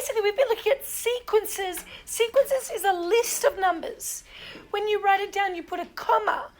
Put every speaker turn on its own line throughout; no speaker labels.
basically we've been looking at sequences. Sequences is a list of numbers. When you write it down, you put a comma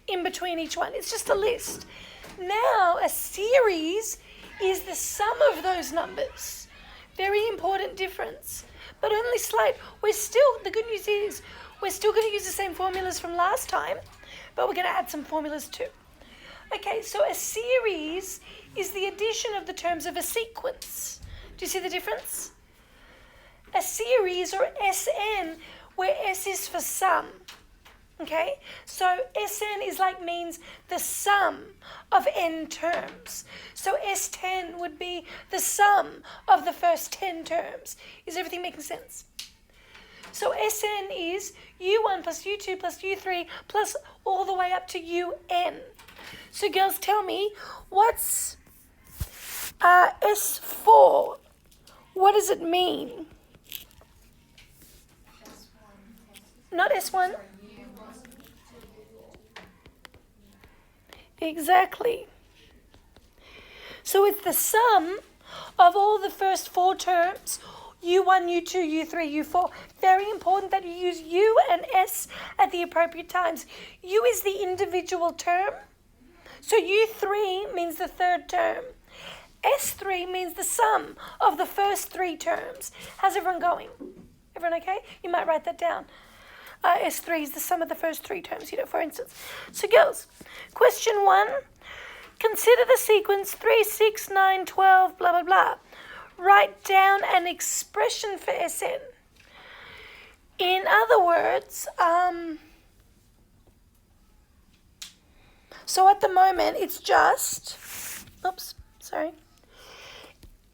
in between each one. It's just a list. Now, a series is the sum of those numbers. Very important difference, but only slight. The good news is, we're still going to use the same formulas from last time, but we're going to add some formulas too. Okay, so a series is the addition of the terms of a sequence. Do you see the difference? A series, or SN, where S is for sum. Okay, so SN means the sum of n terms. So S10 would be the sum of the first 10 terms. Is everything making sense? So SN is U1 plus U2 plus U3 plus all the way up to UN. So girls, tell me, what's S4? What does it mean? Not S1. Exactly. So it's the sum of all the first 4 terms, U1, U2, U3, U4. Very important that you use U and S at the appropriate times. U is the individual term. So U3 means the third term. S3 means the sum of the first 3 terms. How's everyone going? Everyone okay? You might write that down. S3 is the sum of the first 3 terms, for instance. So girls, question 1, consider the sequence 3, 6, 9, 12, blah, blah, blah. Write down an expression for SN. In other words, so at the moment it's just,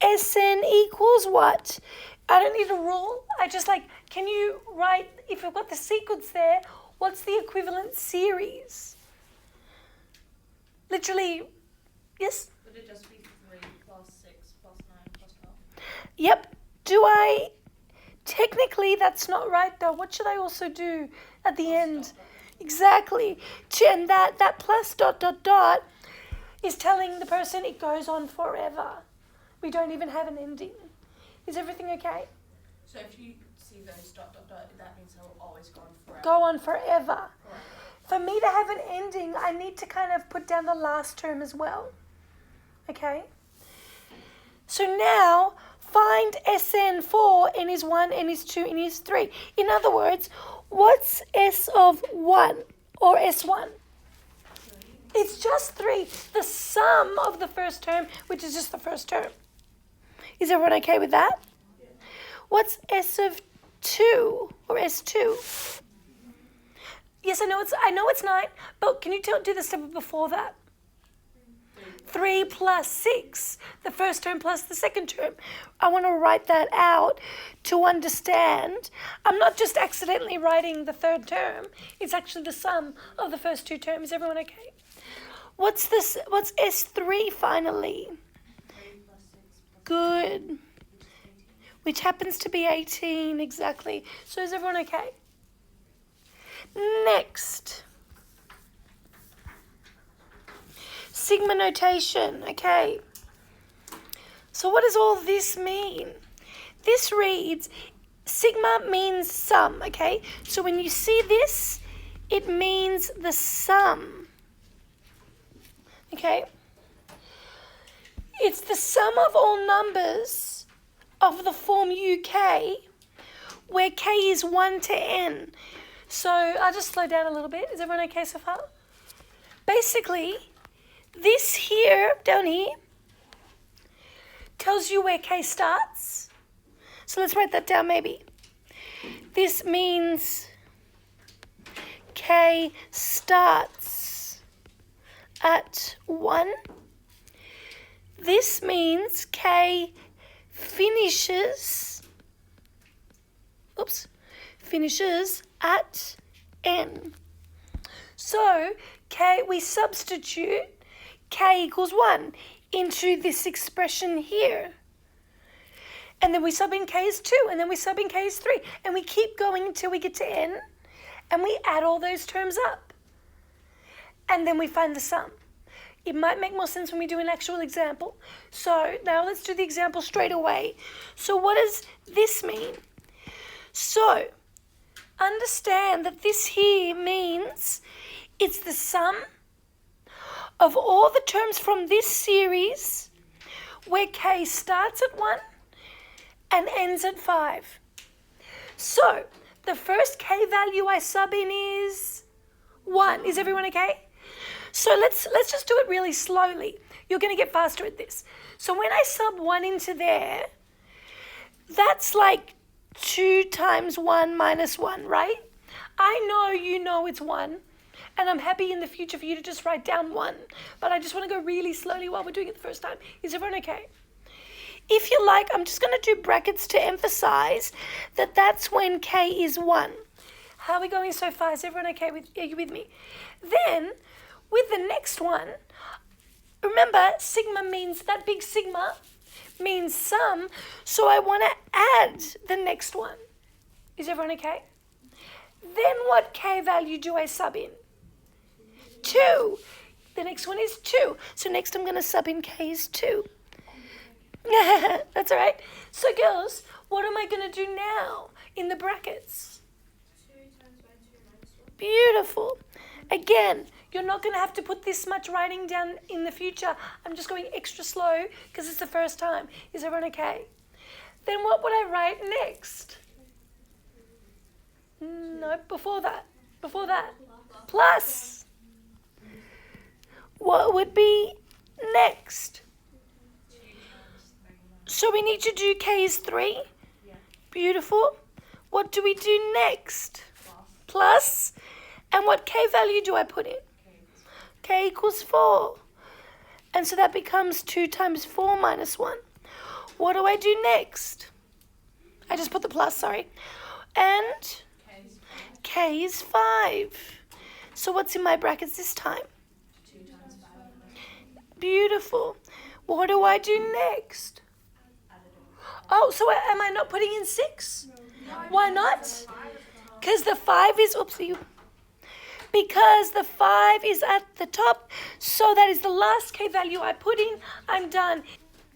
SN equals what? I don't need a rule. I just can you write, if you've got the sequence there, what's the equivalent series? Literally, yes?
Would it just be 3 plus 6 plus 9 plus 12?
Yep. Technically that's not right though. What should I also do at the end? Exactly. And that plus ... is telling the person it goes on forever. We don't even have an ending. Is everything okay?
So if you see those ... that means they'll always go on forever.
Go on forever.
Correct.
For me to have an ending, I need to kind of put down the last term as well. Okay? So now, find SN for N is 1, N is 2, N is 3. In other words, what's S of 1 or S1? It's just 3. The sum of the first term, which is just the first term. Is everyone okay with that?
Yeah.
What's S of 2 or S2? Yes, I know it's 9, but can you do the step before that? 3 plus 6, the first term plus the second term. I want to write that out to understand. I'm not just accidentally writing the third term. It's actually the sum of the first 2 terms. Is everyone okay? What's S3 finally?
3 plus 6 plus
Good. Which happens to be 18, exactly. So is everyone okay? Next. Sigma notation, okay. So what does all this mean? This reads, sigma means sum, okay? So when you see this, it means the sum, okay? It's the sum of all numbers of the form UK, where k is 1 to n. So I'll just slow down a little bit. Is everyone okay so far? Basically, this here, down here, tells you where k starts. So let's write that down maybe. This means k starts at 1. This means k finishes at n. So we substitute k equals 1 into this expression here. And then we sub in k as 2, and then we sub in k as 3. And we keep going until we get to n, and we add all those terms up. And then we find the sum. It might make more sense when we do an actual example. So now let's do the example straight away. So what does this mean? So understand that this here means it's the sum of all the terms from this series where k starts at 1 and ends at 5. So the first k value I sub in is 1. Is everyone okay? So let's just do it really slowly. You're going to get faster at this. So when I sub 1 into there, that's like 2 times 1 minus 1, right? I know you know it's 1, and I'm happy in the future for you to just write down 1. But I just want to go really slowly while we're doing it the first time. Is everyone okay? If you like, I'm just going to do brackets to emphasize that that's when k is 1. How are we going so far? Is everyone okay? Are you with me? Then, with the next one, remember, sigma means, that big sigma means sum, so I want to add the next one. Is everyone okay? Then what k value do I sub in? 2. The next one is 2. So next I'm going to sub in k is 2. That's all right. So girls, what am I going to do now in the brackets?
2 times by 2 minus 1.
Beautiful. Again, you're not going to have to put this much writing down in the future. I'm just going extra slow because it's the first time. Is everyone okay? Then what would I write next? No, before that. Plus. What would be next? So we need to do k is 3.
Yeah.
Beautiful. What do we do next? Plus. And what k value do I put in? K equals 4. And so that becomes 2 times 4 minus 1. What do I do next? I just put the plus, sorry. And k is 5. So what's in my brackets this time?
2 times 5.
Beautiful. What do I do next? Oh, so am I not putting in 6? Why not? Because the 5 is, because the 5 is at the top, so that is the last k value I put in. I'm done.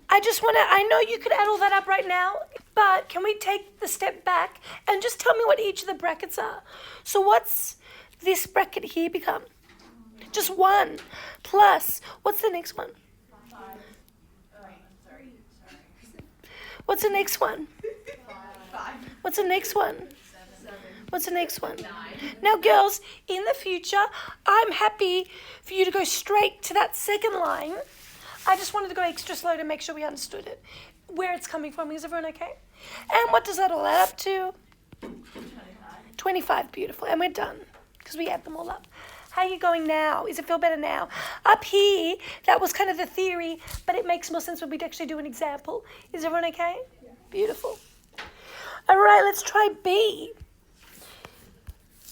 I know you could add all that up right now, but can we take the step back and just tell me what each of the brackets are? So what's this bracket here become? Just 1 plus, what's the next one?
5. Sorry.
What's the next one?
5.
What's the next one?
7.
What's the next one?
9.
Now, girls, in the future, I'm happy for you to go straight to that second line. I just wanted to go extra slow to make sure we understood it, where it's coming from. Is everyone okay? And what does that all add up to? 25. Beautiful. And we're done because we add them all up. How are you going now? Does it feel better now? Up here, that was kind of the theory, but it makes more sense when we actually do an example. Is everyone okay? Yeah. Beautiful. All right, let's try B.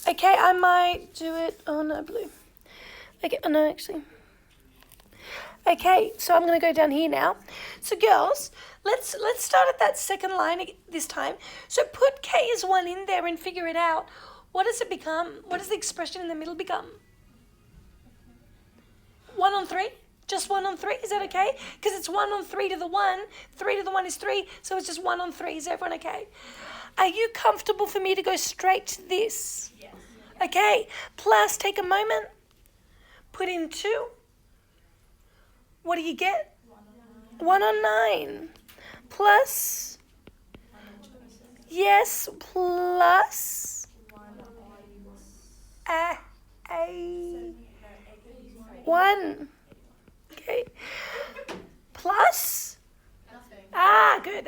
Okay, I might do it. Oh, no, blue. Okay, oh, no, actually. Okay, so I'm going to go down here now. So, girls, let's start at that second line this time. So, put k as 1 in there and figure it out. What does it become? What does the expression in the middle become? 1 on 3? Just 1 on 3? Is that okay? Because it's 1 on 3 to the 1. 3 to the 1 is 3, so it's just 1 on 3. Is everyone okay? Are you comfortable for me to go straight to this?
Yes.
Okay, plus take a moment. Put in 2. What do you get? 1 on 9. Plus, yes, plus a 1. Okay. Plus?
Nothing.
Good.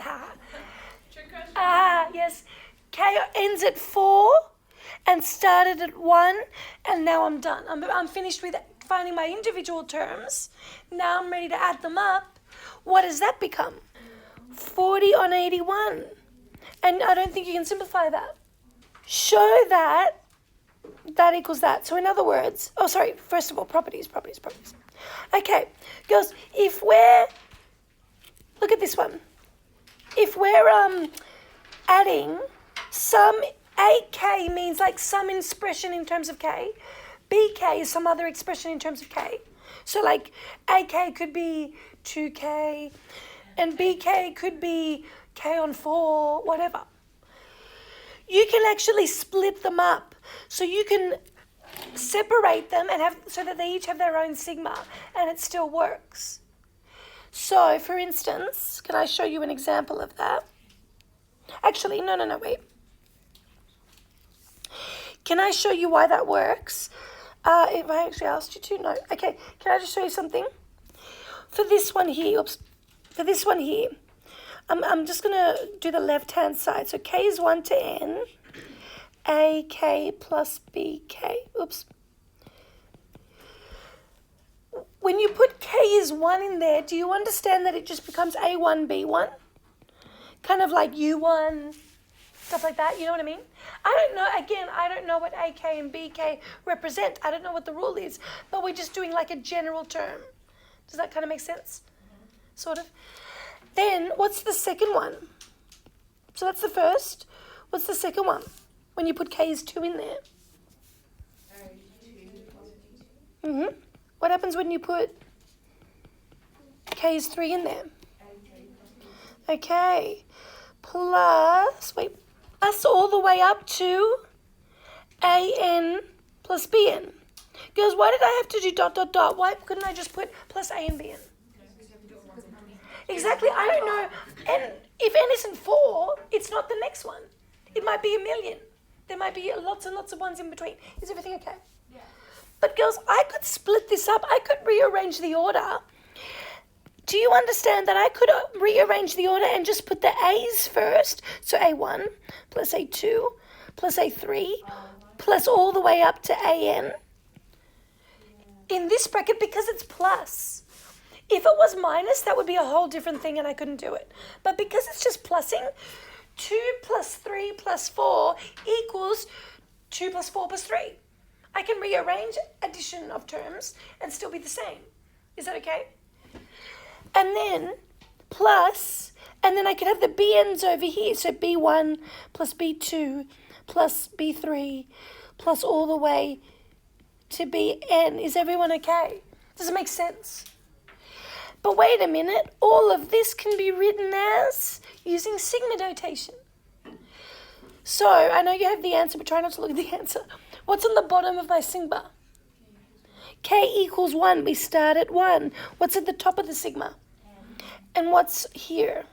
Trick question.
Yes. K ends at 4 and started at 1, and now I'm done. I'm finished with finding my individual terms. Now I'm ready to add them up. What does that become? 40 on 81. And I don't think you can simplify that. Show that equals that. So in other words, first of all, properties. Okay, girls, look at this one. If we're adding some, AK means like some expression in terms of K. BK is some other expression in terms of K. So like AK could be 2K and BK could be K on 4, whatever. You can actually split them up. So you can separate them and have so that they each have their own sigma and it still works. So for instance, can I show you an example of that? Actually, no, wait. Can I show you why that works? If I actually asked you to, no. Okay, can I just show you something? For this one here, I'm just going to do the left-hand side. So K is 1 to N, AK plus BK. Oops. When you put K is 1 in there, do you understand that it just becomes A1, B1? Kind of like U1, stuff like that, you know what I mean? I don't know what AK and BK represent. I don't know what the rule is, but we're just doing like a general term. Does that kind of make sense? Sort of. Then, what's the second one? So that's the first. What's the second one? When you put K is 2 in there. What happens when you put K is 3 in there? Okay. Plus all the way up to AN plus BN. Girls, why did I have to do ... Why couldn't I just put plus A and BN? Exactly, I don't know. And if N isn't 4, it's not the next one. It might be a million. There might be lots and lots of ones in between. Is everything okay? Yeah. But girls, I could split this up. I could rearrange the order. Do you understand that I could rearrange the order and just put the A's first? So A1 plus A2 plus A3 plus all the way up to AN in this bracket because it's plus. If it was minus, that would be a whole different thing and I couldn't do it. But because it's just plussing, 2 plus 3 plus 4 equals 2 plus 4 plus 3. I can rearrange addition of terms and still be the same. Is that okay? And then plus, and then I could have the BNs over here. So B1 plus B2 plus B3 plus all the way to BN. Is everyone okay? Does it make sense? But wait a minute, all of this can be written as using sigma notation. So I know you have the answer, but try not to look at the answer. What's on the bottom of my sigma? K equals 1. We start at 1. What's at the top of the sigma? And what's here?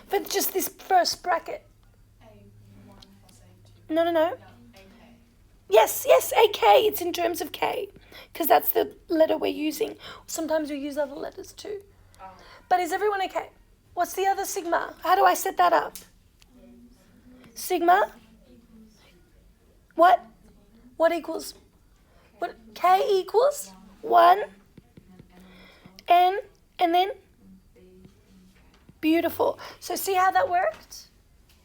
For just this first bracket.
A1 plus A2.
No. Yes, AK. It's in terms of K. Because that's the letter we're using. Sometimes we use other letters too. But is everyone okay? What's the other sigma? How do I set that up? Sigma? What? What equals? What? K equals 1. And then? Beautiful. So see how that worked?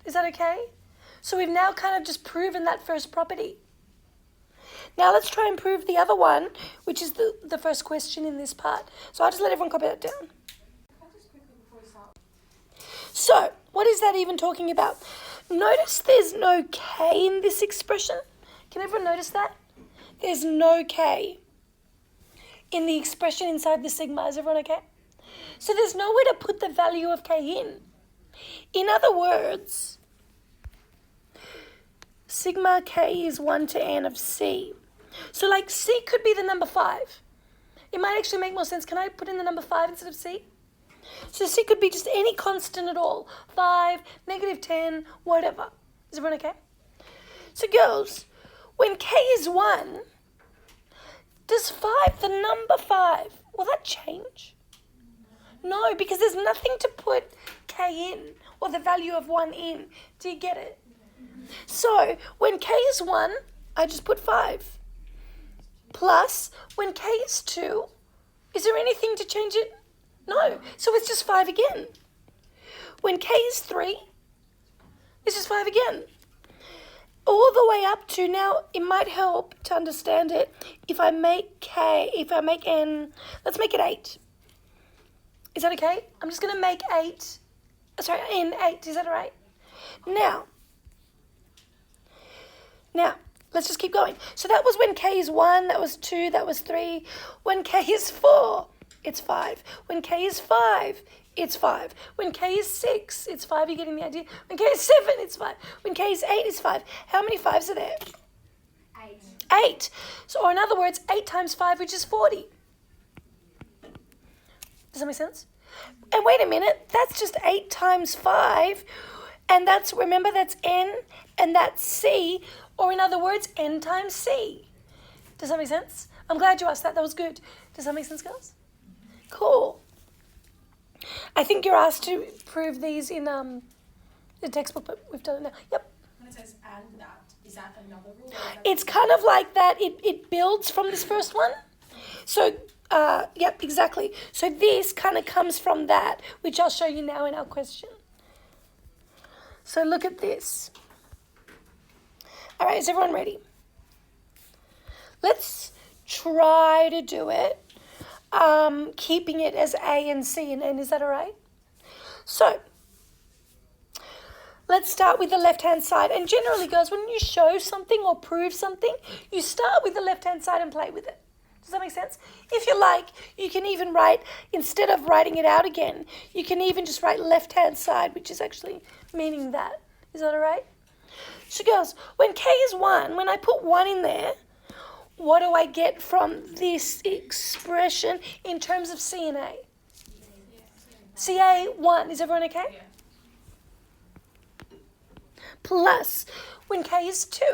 Is that okay? So we've now kind of just proven that first property. Now let's try and prove the other one, which is the first question in this part. So I'll just let everyone copy that down. So, what is that even talking about? Notice there's no K in this expression. Can everyone notice that? There's no K in the expression inside the sigma. Is everyone okay? So there's nowhere to put the value of K in. In other words, sigma K is 1 to N of C. So like C could be the number 5. It might actually make more sense. Can I put in the number 5 instead of C? So C could be just any constant at all. 5, -10, whatever. Is everyone okay? So girls, when K is 1, does 5, the number 5, will that change? No, because there's nothing to put K in or the value of 1 in. Do you get it? So when K is 1, I just put 5. Plus, when K is 2, is there anything to change it? No. So it's just 5 again. When K is 3, it's just 5 again. All the way up to now, it might help to understand it if I make N, let's make it 8. Is that okay? I'm just going to make N 8. Is that all right? Now, let's just keep going. So that was when k is 1, that was 2, that was 3. When k is 4, it's 5. When k is 5, it's 5. When k is 6, it's 5. You're getting the idea? When k is 7, it's 5. When k is 8, it's 5. How many 5s are there? 8. So, or in other words, 8 times 5, which is 40. Does that make sense? And wait a minute, that's just 8 times 5. And that's, remember, that's n and that's c. Or in other words, n times c. Does that make sense? I'm glad you asked that. That was good. Does that make sense, girls? Cool. I think you're asked to prove these in the textbook, but we've done it now. Yep.
When it says and that, is that another rule? Or is that
It's kind of like that. It builds from this first one. So, yep, exactly. So this kind of comes from that, which I'll show you now in our question. So look at this. All right, is everyone ready? Let's try to do it, keeping it as A and C and N. Is that all right? So let's start with the left-hand side. And generally, girls, when you show something or prove something, you start with the left-hand side and play with it. Does that make sense? If you like, you can even write, instead of writing it out again, you can even just write left-hand side, which is actually meaning that. Is that all right? So, girls, when K is 1, when I put 1 in there, what do I get from this expression in terms of C and A? CA 1. Is everyone okay?
Yeah.
Plus, when K is 2.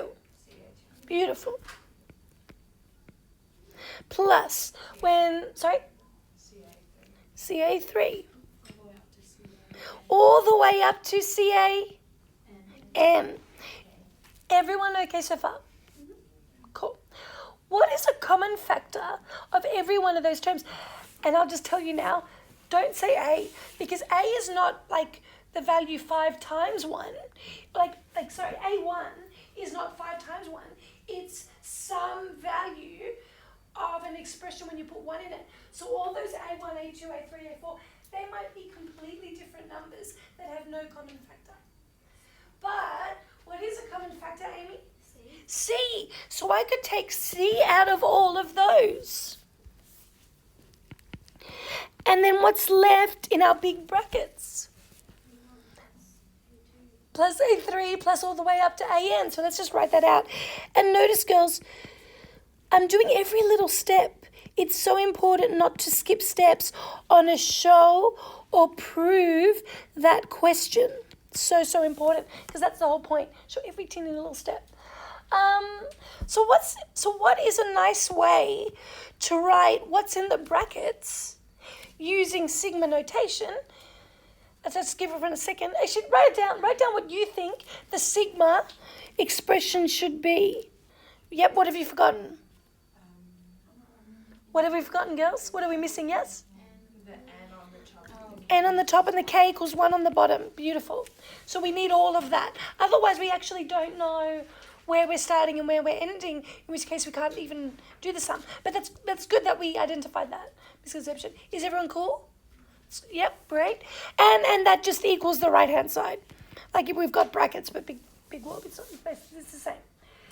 Beautiful. Plus, when, sorry? CA 3. All the way up to CA N. Everyone okay so far? Cool. What is a common factor of every one of those terms? And I'll just tell you now, don't say A, because A is not like the value 5 times 1. A1 is not 5 times 1. It's some value of an expression when you put 1 in it. So all those A1, A2, A3, A4, they might be completely different numbers that have no common factor. But what is a common factor, Amy? C. So I could take C out of all of those. And then what's left in our big brackets? Plus A3 plus all the way up to AN. So let's just write that out. And notice, girls, I'm doing every little step. It's so important not to skip steps on a show or prove that question. So important, because that's the whole point. Show every teeny little step. So what is a nice way to write what's in the brackets using sigma notation? Let's just give everyone a second. Actually, write it down. Write down what you think the sigma expression should be. Yep, what have you forgotten? What have we forgotten, girls? What are we missing, yes?
The N on the top.
N on the top and the K equals 1 on the bottom. Beautiful. So we need all of that. Otherwise, we actually don't know where we're starting and where we're ending, in which case we can't even do the sum. But that's good that we identified that misconception. Is everyone cool? Yep, great. And that just equals the right-hand side. Like if we've got brackets, but big whoop, it's the same.